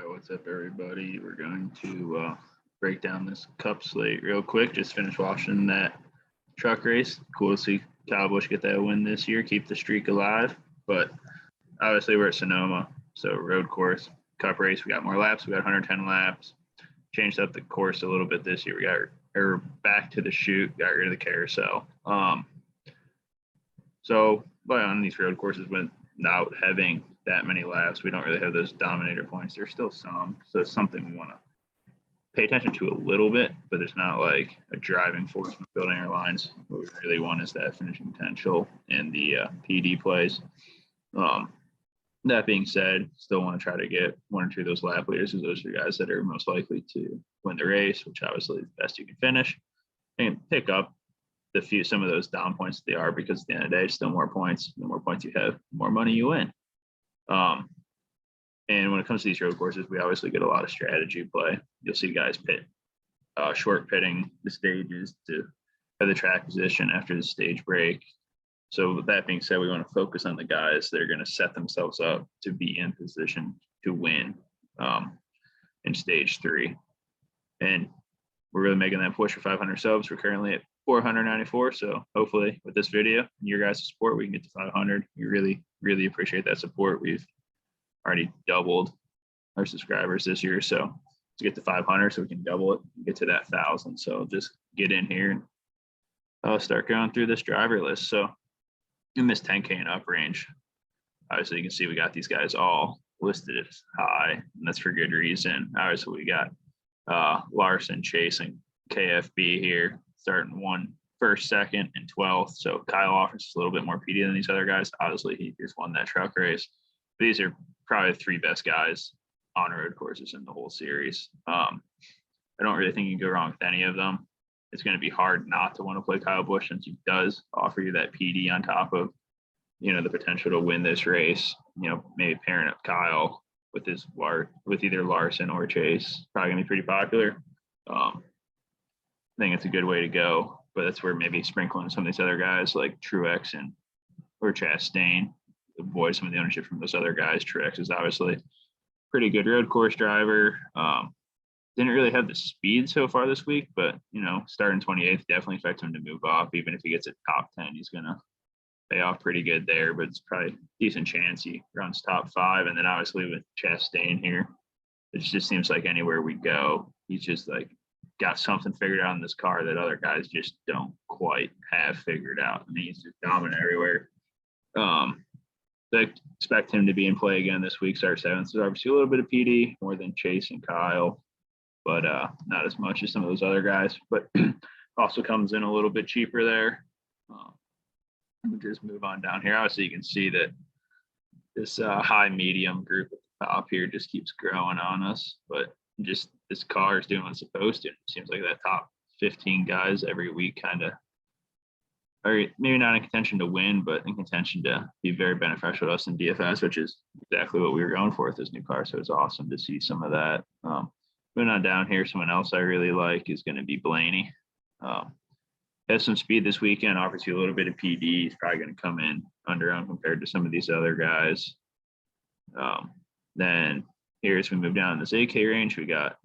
What's up, everybody? We're going to break down this Cup slate real quick. Just finished watching that truck race. Cool to see Kyle Busch get that win this year, keep the streak alive. But obviously, we're at Sonoma, so road course, Cup race. We got more laps. We got 110 laps. Changed up the course a little bit this year. We got back to the chute, got rid of the carousel. But on these road courses, without having that many laps, we don't really have those dominator points. There's still some, so it's something we want to pay attention to a little bit, but it's not like a driving force in building our lines. What we really want is that finishing potential in the PD plays. That being said, still want to try to get one or two of those lap leaders, because those are guys that are most likely to win the race, which obviously is the best you can finish, and pick up some of those down points that they are, because at the end of the day, still more points. The more points you have, the more money you win. And when it comes to these road courses, we obviously get a lot of strategy play. You'll see guys short pitting the stages to have the track position after the stage break. So with that being said, we want to focus on the guys that are going to set themselves up to be in position to win in stage 3. And we're really making that push for 500 subs. We're currently at 494. So hopefully with this video and your guys' support, we can get to 500. We really, really appreciate that support. We've already doubled our subscribers this year. So to get to 500, so we can double it and get to that 1,000. So just get in here and start going through this driver list. So in this 10K and up range, obviously you can see we got these guys all listed as high, and that's for good reason. Obviously we got Larson chasing KFB here, starting 1st, 2nd, and 12th. So Kyle offers a little bit more PD than these other guys. Obviously, he just won that truck race. These are probably the 3 best guys on road courses in the whole series. I don't really think you can go wrong with any of them. It's going to be hard not to want to play Kyle Busch, since he does offer you that PD on top of, the potential to win this race. Maybe pairing up Kyle with either Larson or Chase, probably gonna be pretty popular. I think it's a good way to go, but that's where maybe sprinkling some of these other guys like Truex or Chastain, avoid some of the ownership from those other guys. Truex is obviously pretty good road course driver. Didn't really have the speed so far this week, but starting 28th, definitely expect him to move up. Even if he gets a top 10, he's gonna pay off pretty good there, but it's probably a decent chance he runs top 5. And then obviously with Chastain here, it just seems like anywhere we go, he's just like got something figured out in this car that other guys just don't quite have figured out. I mean, he's just dominant everywhere. I expect him to be in play again this week, start 7th. So obviously a little bit of PD, more than Chase and Kyle, but not as much as some of those other guys, but also comes in a little bit cheaper there. We'll just move on down here. Obviously, you can see that this high medium group at the top here just keeps growing on us, but just this car is doing what it's supposed to. It seems like that top 15 guys every week kind of are maybe not in contention to win, but in contention to be very beneficial to us in DFS, which is exactly what we were going for with this new car. So it's awesome to see some of that. Moving on down here, someone else I really like is going to be Blaney. Has some speed this weekend, offers you a little bit of PD. He's probably going to come in underarm compared to some of these other guys. Then here, as we move down in this 8K range, we got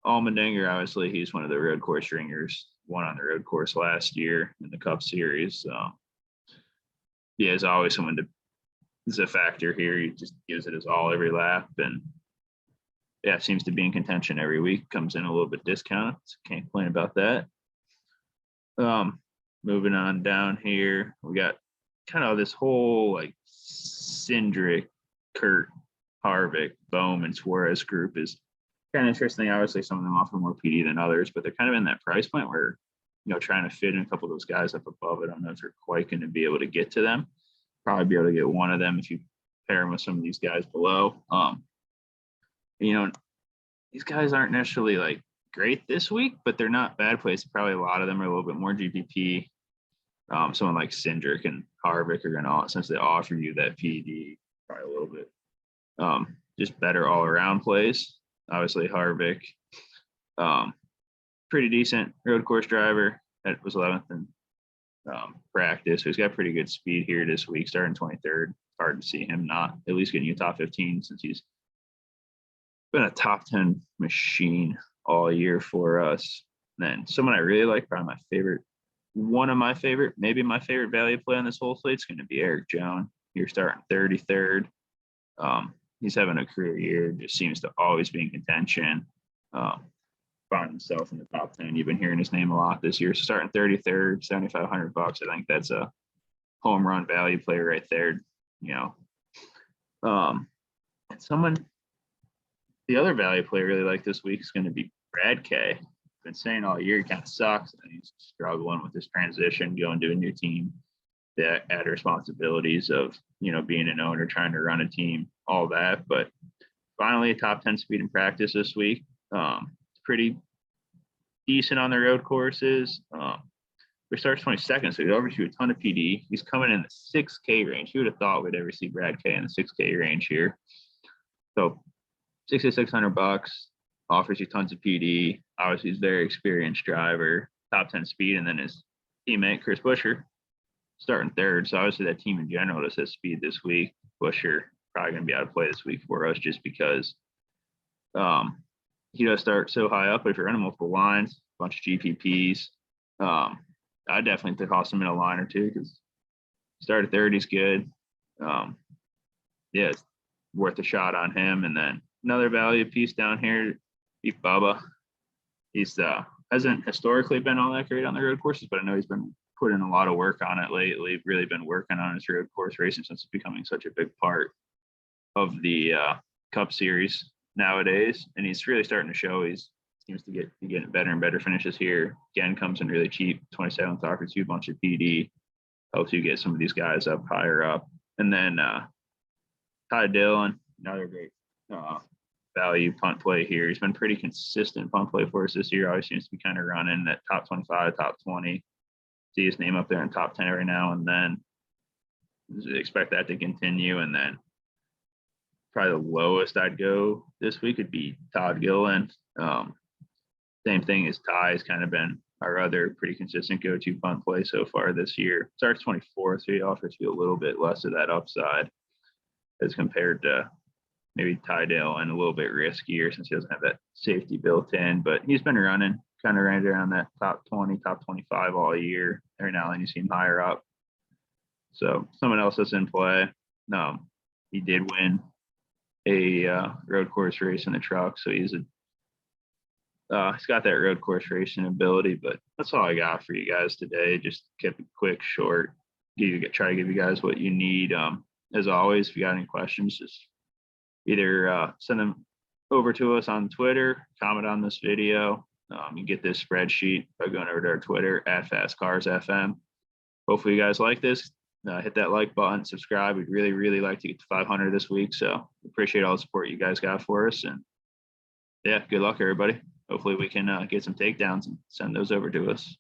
Allmendinger. Obviously, he's one of the road course ringers, won on the road course last year in the Cup Series. He is always someone is a factor here. He just gives it his all every lap, and seems to be in contention every week. Comes in a little bit discounted. So can't complain about that. Moving on down here, we got kind of this whole like Cindric, Kurt, Harvick, Bowman, Suarez group is kind of interesting. Obviously, some of them offer more PD than others, but they're kind of in that price point where, trying to fit in a couple of those guys up above. I don't know if you're quite going to be able to get to them. Probably be able to get one of them if you pair them with some of these guys below. These guys aren't necessarily like great this week, but they're not bad plays. Probably a lot of them are a little bit more GPP. Someone like Cindric and Harvick are going to, since they offer you that PD, probably a little bit just better all around plays. Obviously Harvick, pretty decent road course driver. That was 11th in practice. So he's got pretty good speed here this week, starting 23rd. Hard to see him not at least getting you top 15, since he's been a top 10 machine all year for us. And then someone I really like, probably my favorite, one of my favorite, maybe my favorite value play on this whole slate is going to be Eric Jones. You're starting 33rd. He's having a career year, just seems to always be in contention. Found himself in the top 10. You've been hearing his name a lot this year. So starting 33rd, $7,500. I think that's a home run value play right there. You know, and the other value play I really like this week is going to be Brad Kaye. Been saying all year he kind of sucks and he's struggling with this transition, going to a new team, that add responsibilities of, you know, being an owner, trying to run a team, all that. But finally, a top 10 speed in practice this week. It's pretty decent on the road courses. We starts 22nd, so he overshoot a ton of PD. He's coming in the 6K range. You would have thought we'd ever see Brad Kaye in the 6K range here. So $6,600, offers you tons of PD. Obviously, he's a very experienced driver, top 10 speed, and then his teammate Chris Buescher starting third. So obviously that team in general just has speed this week. Buescher probably going to be out of play this week for us just because he does start so high up. But if you're running multiple lines, a bunch of GPPs, I definitely toss him in a line or two because started third, he's good. Yeah, it's worth a shot on him. And then another value piece down here, Beef Bubba. He's hasn't historically been all that great on the road courses, but I know he's been putting a lot of work on it lately. Really been working on his road course racing since it's becoming such a big part of the Cup Series nowadays. And he's really starting to show. He's seems to be getting better and better finishes here. Again, comes in really cheap. 27th, offers you a bunch of PD, helps you get some of these guys up higher up. And then Todd Gillen, another great value punt play here. He's been pretty consistent punt play for us this year. Always seems to be kind of running that top 25, top 20. See his name up there in top 10 every now and then. Expect that to continue. And then probably the lowest I'd go this week would be Todd Gillen. Same thing as Ty's kind of been our other pretty consistent go-to punt play so far this year. Starts 24th, so he offers you a little bit less of that upside as compared to maybe Tydale and a little bit riskier since he doesn't have that safety built in. But he's been running kind of right around that top 20, top 25 all year. Every now and then you see him higher up. So someone else that's in play. He did win a road course race in the truck, so he's got that road course racing ability. But that's all I got for you guys today. Just kept it quick, short. Try to give you guys what you need. As always, if you got any questions, just either send them over to us on Twitter, comment on this video. You get this spreadsheet by going over to our Twitter @FastCarsFM. Hopefully you guys like this. Hit that like button, subscribe. We'd really, really like to get to 500 this week. So appreciate all the support you guys got for us. And yeah, good luck, everybody. Hopefully we can get some takedowns and send those over to us.